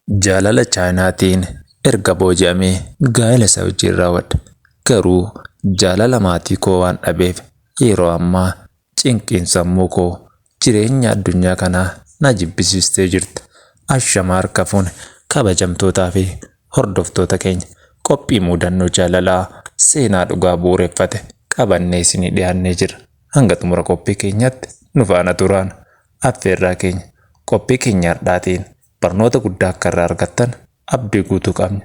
Jaalala Chaayinaatiin erga booji'amee gaa'ela isaa wajjin raawwadha. Garuu jaalala maatii koo waan dhabeef yeroo ammaa cinqiin sammuu koo jireenya addunyaa kanaa na jibbisiistee jirti. Ashama harka fuune kabajamtootaa fi hordoftoota keenya qophii muudannoo jaalalaa seenaa dhugaa bu'uureffate qabannee isinii dhiyaannee jira. Hanga xumura qophii keenyatti nu faana turaan affeerraa keenya qophii keenya har'aatiin barnoota guddaa akka irraa argattan abdii guutuu qabna.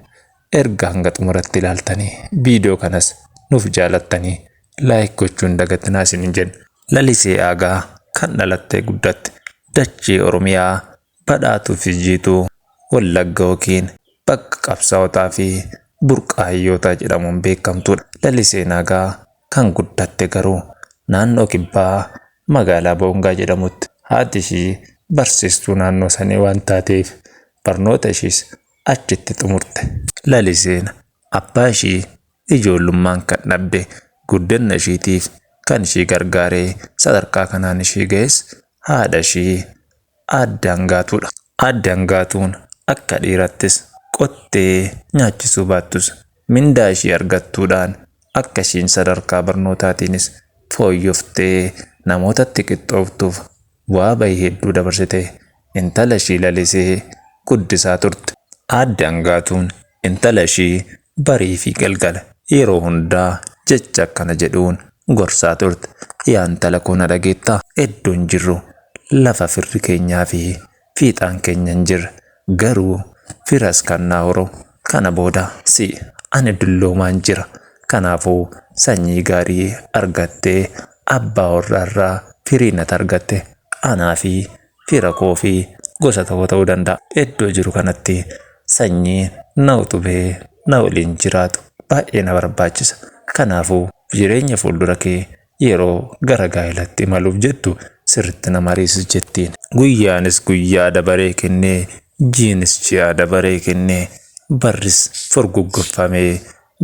Erga hanga xumuratti ilaaltanii viidiyoo kanas nuuf jaalattanii laayik gochuun dagatinaa isin jenna. Lalisee Aagaa kan dhalattee guddatte dachee Oromiyaa badhaatuu fi jiituu Wallagga yookiin bakka qabsaa'otaa fi burqaayyootaa jedhamuun beekamtudha. Laliseen Aagaa kan guddatte garuu naannoo kibbaa magaalaa Boongaa jedhamutti. Haati ishii barsiistuu naannoo sanii waan taateef barnoota ishiis achitti xumurte. Laliseen abbaa ishii ijoollummaan kan dhabde guddina ishiitiif kan ishii gargaaree sadarkaa kanaan ishii ga'es haadha ishii Aadde Hangaatuudha. Aadde Hangaatuun akka dhiirattis qottee nyaachisuu baattus mindaa ishii argattuudhaan akka ishiin sadarkaa barnootaatiinis fooyyoftee namootatti qixxooftuuf bu'aa bahii hedduu dabarsite intala ishii lalisee guddisaa turte. Aadde Hangaatuun intala ishii barii fi galgala yeroo hundaa jecha akkana jedhuun gorsaa turte. Yaa intala koo na dhageettaa? Iddoon jirru lafa firri keenyaa fi fiixaan keenya hin jirre. Garuu firas kan naa horoo kana booda si ani dulloomaan jira. Kanaafuu sanyii gaarii argattee abbaa warraarraa firiinat argatte anaa fi fira koo fi gosa tokko ta'uu danda'a. Iddoo jiru kanatti sanyii na utubee na waliin jiraatu baay'ee na barbaachisa. Kanaafuu jireenya fuuldura kee yeroo gara gaa'elatti imaluuf jettu sirriitti na mariisis jettiin. Guyyaanis guyyaa dabaree kennee jiinis ji'a dabaree kennee barris furguggeffamee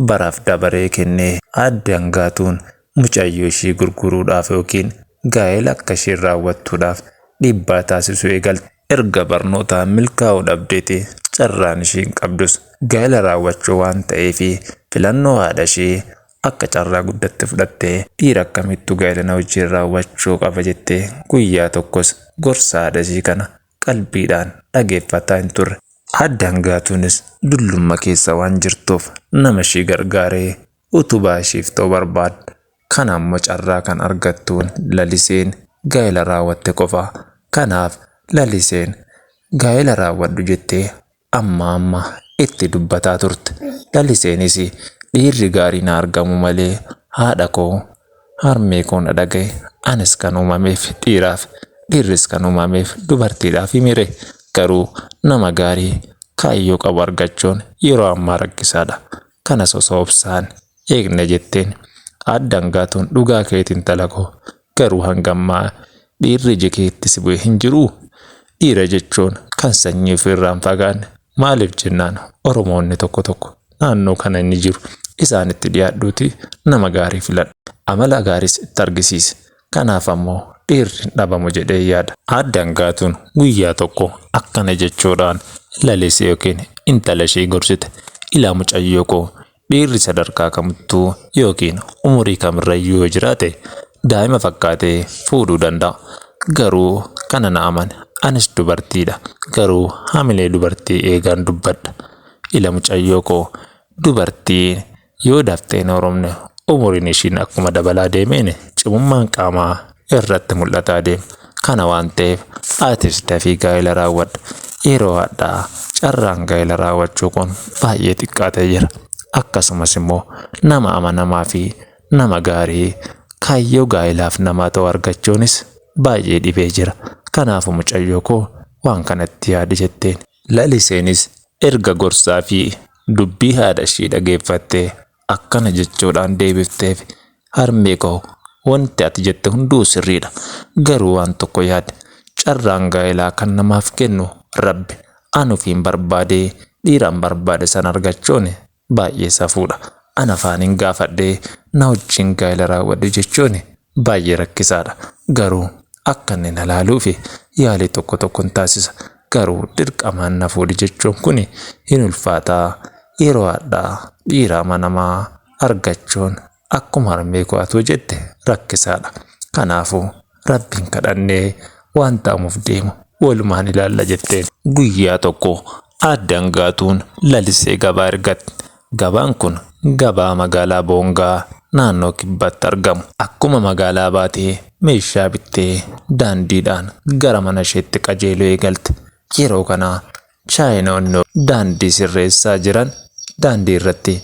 baraaf dabaree kennee Aadde Hangaatuun mucayyoo ishii gurguruudhaaf yookiin gaa'ela akka isheen raawwattuudhaaf dhiibbaa taasisuu eegalte. Erga barnootaan milkaa'uu dhabdeeti carraan ishiin qabdus gaa'ela raawwachuu waan ta'eef filannoo haadha ishee akka carraa guddatti fudhattee dhiira akkamittuu gaa'ela na wajjin raawwachuu qaba jettee guyyaa tokkos gorsa haadha ishii kana qalbiidhaan dhageeffataa hin turre. Aadde Hangaatuunis dullumma keessa waan jirtuuf nama ishii gargaaree utubaa ishiif ta'u barbaadde. Kana ammoo carraa kan argattuun laliseen gaa'ela raawwatte qofa. Kanaaf laliseen gaa'ela raawwadhu jettee amma itti dubbataa turte. Laliseenis dhiirri gaarii na argamu malee haadha koo harmee koo na dhagaye. Anis kan uumameef dhiiraaf dhiirris kan uumameef dubartiidhaaf himire. Garuu nama gaarii kaayyoo qabu argachuun yeroo ammaa rakkisaadha. Kanas osoo obsaan eegne jetteen. Aadde Hangaatuun dhugaa keetiin intala koo garuu hangammaa dhiirri ija keetti si bu'e hin jiruu? Dhiira jechuun kan sanyii ofirraa hin fagaanne. Maaliif jennaan Oromoonni tokko tokko naannoo kana inni jiru isaanitti dhiyaadhuuti nama gaarii filadha. Amala gaariis itti argisiise. Kanaaf ammoo dhiirri hin dhabamu jedhee yaada. Aadde Hangaatuun guyyaa tokko akkana jechuudhaan lalisee yookiin intala ishee gorsite. Ilaa mucayyoo koo dhiirri sadarkaa kamittuu yookiin umurii kamirrayyuu yoo jiraate daa'ima fakkaatee fuudhuu danda'a. Garuu kana na amane anis dubartiidha. Garuu hamilee dubartii eegaan dubbadha. Ila mucayyoo koo dubartii yoo daftee hin horomne umuriin ishiin akkuma dabalaa deemeen cimummaan qaamaa irratti mul'ataa deema. Kana waan ta'eef atis dafii gaa'ela raawwadha. Yeroo hadhaa carraan gaa'ela raawwachuu kun baay'ee xiqqaatee jira. Akkasumas immoo nama amanamaa fi nama gaarii kaayyoo gaa'elaaf namaa ta'u argachuunis baay'ee dhibee jira. Kanaafuu mucayyoo koo waan kanatti yaadi jetteen. Laliseenis erga gorsaa fi dubbii haadha ishii dhageeffattee akkana jechuudhaan deebifteef. Harmee koo wanti ati jette hunduu sirriidha. Garuu waan tokko yaadi. Carraan gaa'elaa kan namaaf kennu Rabbi. Ani ofiin barbaadee dhiiraan barbaade san argachuun baay'ee safuudha. Ana afaaniin gaafadhee na wajjin gaa'ela raawwadhu jechuun baay'ee rakkisaadha. Garuu akka inni na laaluu fi yaalii tokko tokkoon taasisa. Garuu dirqamaan na fuudhi jechuun kun hin ulfaataa. Yeroo addaa dhiira amanamaa argachuun akkuma harmee koo jette rakkisaadha. Kanaafuu Rabbiin kadhannee waan ta'amuuf deemu walumaan ilaalla jetteen. Guyyaa tokko addaan gaatuun lalisee gabaa ergatte. Gabaan kun gabaa magaalaa Boongaa naannoo kibbaatti argamu. Akkuma magaalaa baatee meeshaa bittee daandiidhaan gara mana isheetti qajeeluu eegalte. Yeroo kana chaayinoonni daandii sirreessaa jiran daandii irratti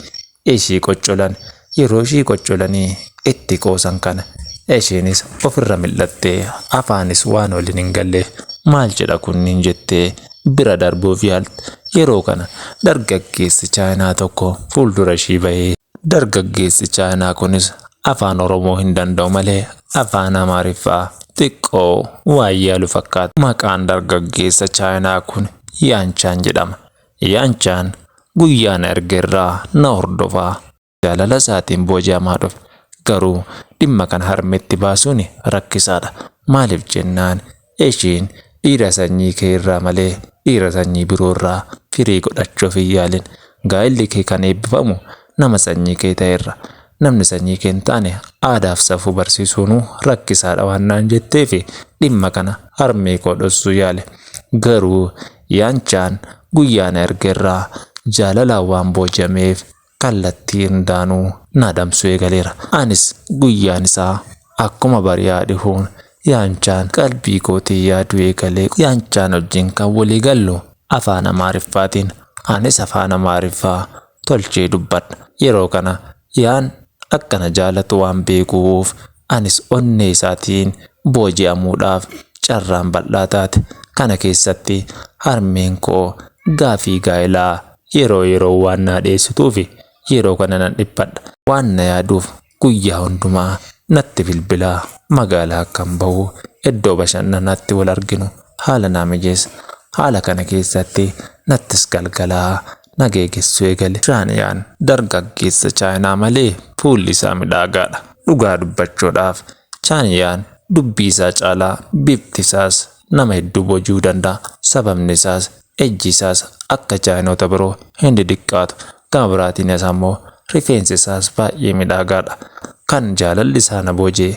ishii qoccolan. Yeroo ishii qoccolanii itti qoosan kana isheenis ofirra mil'attee afaanis waan waliin hin galle maal jedha kunniin jettee bira darbuuf yaalte. Yeroo kana dargaggeessi chaayinaa tokko fuuldura ishii bahee, dargaggeessi chaayinaa kunis afaan Oromoo hin danda'u malee afaan Amaariffaa xiqqoo waan yaalu fakkaata. Maqaan dargaggeessa chaayinaa kun Yaanchaan jedhama. Yaanchaan guyyaa na ergerraa na hordofaa jaalala isaatiin booji'amaa dhufe. Garuu dhimma kana harmeetti baasuun rakkisaadha. Maaliif jennaan ishiin dhiira sanyii kee irraa malee dhiira sanyii biroo irraa firii godhachuuf hin yaalin. Gaa'illi kee kan eebbifamu nama sanyii kee ta'erra. Namni sanyii kee hin taane aadaaf safuu barsiisuun rakkisaadha waan naan jetteef dhimma kana harmee koo dhoksuu yaale. Garuu Yaanchaan guyyaa na ergerraa jaalalaan waan booji'ameef kallattii hundaanuu na adamsuu eegaleera. Anis guyyaan isaa akkuma bari'aa dhihuun Yaanchaan qalbii kootii yaaduu eegalee Yaanchaan wajjin kan walii gallu afaan Amaariffaatiin. Anis afaan Amaariffaa tolchee dubbadha. Yeroo kana Yaan akkana jaalatu waan beekuuf anis onnee isaatiin booji'amuudhaaf carraan bal'aa taate. Kana keessatti harmeen koo gaafii gaa'elaa yeroo waan na dhiyeessituuf yeroo kana nan dhiphadha. Waan na yaaduuf guyyaa hundumaa natti bilbilaa. Magaalaa akkan bahu iddoo bashannanaatti wal arginu haala naa mijeessa. Haala kana keessatti nattis galgalaa na geegessuu eegale. Chaaniyaan dargaggeessa chaayinaa malee fuulli isaa midhaagaadha. Dhugaa dubbachuudhaaf Chaaniyaan dubbii isaa caalaa bifti isaas nama hedduu boojuu danda'a. Sababni isaas ejji isaas akka chaayinoota biroo hin diddiqqaatu. Gama biraatiin isaa immoo rifeensi isaas baay'ee midhaagaadha. Kan jaalalli isaa na boojee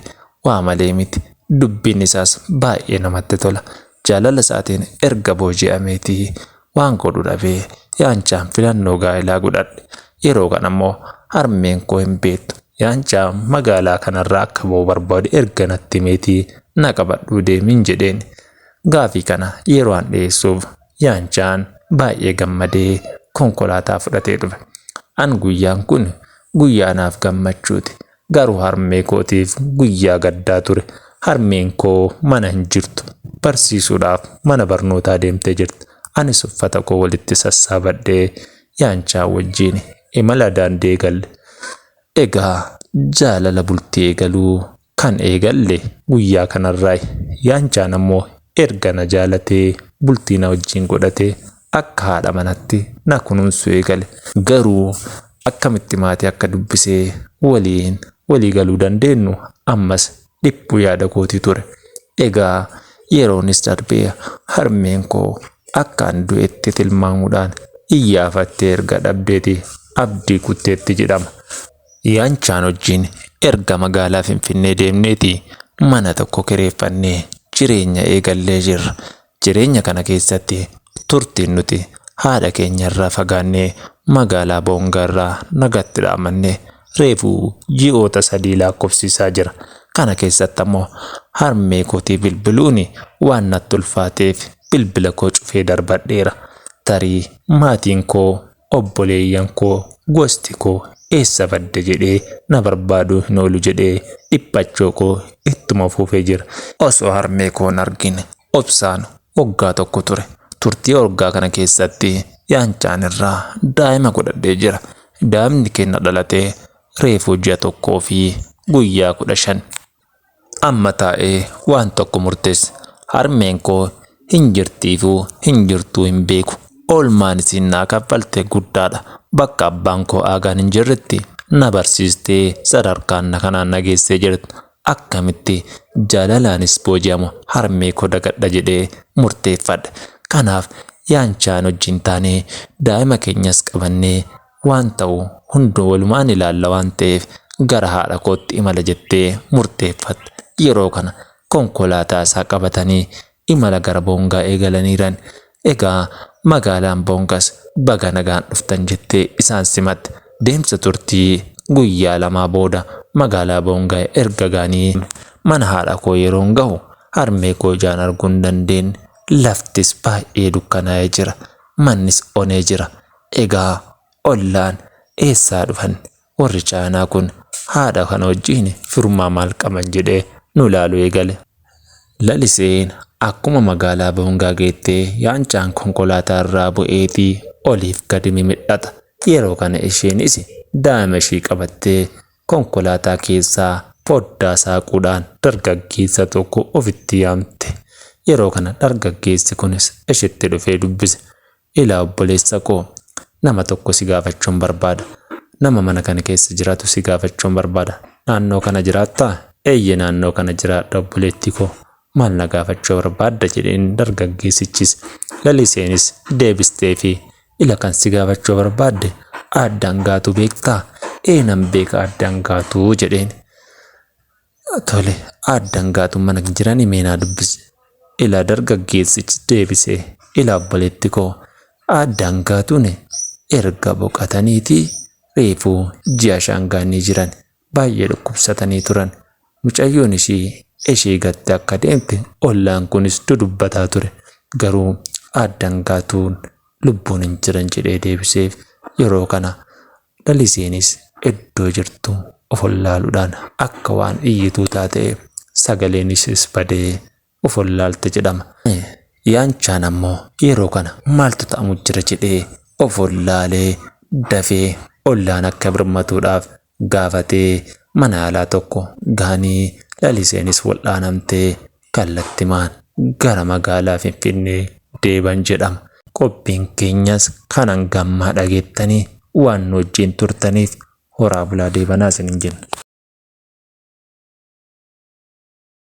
waa malee miti. Dubbiin isaas baay'ee namatti tola. Jaalala isaatiin erga booji'ameetii waan godhu dhabee Yaanchaan filannoo gaa'elaa godhadhe. Yeroo kana immoo harmeen koo hin beektu. Yaanchaan magaalaa kanarraa akka ba'u barbaadu erga natti himeetii na qabadhuu deemiin jedheen. Gaafii kana yeroo an dhiyeessuuf Yaanchaan baay'ee gammadee konkolaataa fudhatee dhufe. An guyyaan kun guyyaa naaf gammachuuti. Garuu harmee kootiif guyyaa gaddaa ture. Harmeen koo mana hin jirtu. Barsiisuudhaaf mana barnootaa deemtee jirti. Anis uffata koo walitti sassaabadhee Yaanchaan wajjin imala daandii eegalle. Egaa jaalala bultii eegaluu kan eegalle guyyaa kanarraa. Yaanchaan ammoo erga na jaalatee bultii na wajjin godhatee akka haadha manatti na kunuunsuu eegale. Garuu akkamitti maatii akka dubbisee walii galuu dandeenyu ammas dhiphuu yaada kootii ture. Egaa yeroonis darbee harmeen koo akkaan du'etti tilmaamuudhaan iyyaafattee erga dhabdeeti abdii kutteetti jedhama. Yaanchaan wajjin erga magaalaa Finfinnee deemneeti mana tokko kireeffannee jireenya eegallee jirra. Jireenya kana keessatti turtiin nuti haadha keenyarraa fagaannee magaalaa Boongaarraa nagatti dhaamannee reefuu ji'oota 3 lakkoofsisaa jira. Kana keessatti ammoo harmee kootii bilbiluun waan natti ulfaateef bilbila koo cufee darbadheera. Tarii maatiin koo, obboleeyyan koo, gosti koo eessa badde jedhee na barbaaduu hin oolu jedhee dhiphachuu koo ittuma fufee jira. Osoo harmee koo hin argine obsaan waggaa tokko ture. Turtii waggaa kana keessatti Yaanchaan irraa daa'ima godhadhee jira. Daa'imni keenya dhalatee reefuu ji'a 1 fi guyyaa 15. Amma taa'ee waan tokko murteesse. Harmeen koo hin jirtiifuu hin jirtuu hin beeku. Oolmaan isiin naa kaffalte guddaadha. Bakka abbaan koo aagaan hin jirretti na barsiistee sadarkaan na kanaan na geessee jirti. Akkamitti jaalalaanis booji'amu harmee koo dagadha jedhee murteeffadhe. Kanaaf yaanchaan wajjin taanee daa'ima keenyas qabannee waan ta'u hunduu walumaan ilaalla waan ta'eef gara haadha kootti imala jettee murteeffatte. Yeroo kana konkolaataa isaa qabatanii imala gara Boongaa eegalaniiran. Egaa magaalaan Boongaas baga nagaan dhuftan jettee isaan simatte. Deemsa turtii guyyaa 2 booda magaalaa Boongaa erga ga'anii mana haadha koo yeroon gahu harmee koo ijaan arguu hin dandeenye. Laftis baay'ee dukkanaa'ee jira. Mannis onee jira. Egaa ollaan eessaa dhufan? Warri Chaayinaa kun haadha kana wajjin firummaa maal qaban jedhee nu ilaaluu eegale. Laliseen akkuma magaalaa Boongaa geettee yaanchaan konkolaataa irraa bu'eetii oliif gadi mimidhata. Yeroo kana isheenis daa'ima ishii qabattee konkolaataa keessaa foddaa saaquudhaan dargaggeessa tokko ofitti yaamte. Yeroo kana dargaggeessi kunis ishitti dhufee dubbise. Ilaa obboleessa koo, nama tokko si gaafachuun barbaada. Nama mana kana keessa jiraatu si gaafachuun barbaada. Naannoo kana jiraattaa? Eeyyee naannoo kana jiraadha obboleetti koo. Maal na gaafachuu barbaadda jedheen dargaggeessichis. Laliseenis deebistee fi ila kan si gaafachuu barbaadde Addaan Gaatuu beektaa? Nan beeka Addaan Gaatuu jedheen. Tole Addaan Gaatuu mana jiranii meenaa dubbise. Ila dargaggeessichi deebisee ila obboleetti koo Addaan Gaatuun erga boqataniitii reefuu ji'a 5 gaanii jiran baay'ee dhukkubsatanii turan. Mucayyoon ishii gatte akka deemte ollaan kunis dudubbataa ture. Garuu Addaan Gaatuun lubbuun hin jiran jedhee deebiseef. Yeroo kana Laliseenis iddoo jirtu of wallaaluudhaan akka waan iyyituu taatee sagaleenis badee of wallaalte jedhama. Yaanchaan ammoo yeroo kana maaltu ta'amu jira jedhee of wallaalee dafee ollaan akka birmatuudhaaf gaafatee mana yaalaa tokko gahanii Laliseenis wal'aanamtee kallattimaan gara magaalaa Finfinnee deeban jedhama. Qophiin keenyas kanan gammaa dhageettanii waan wajjin turtaniif horaa bulaa deebanaa isiniin jenna.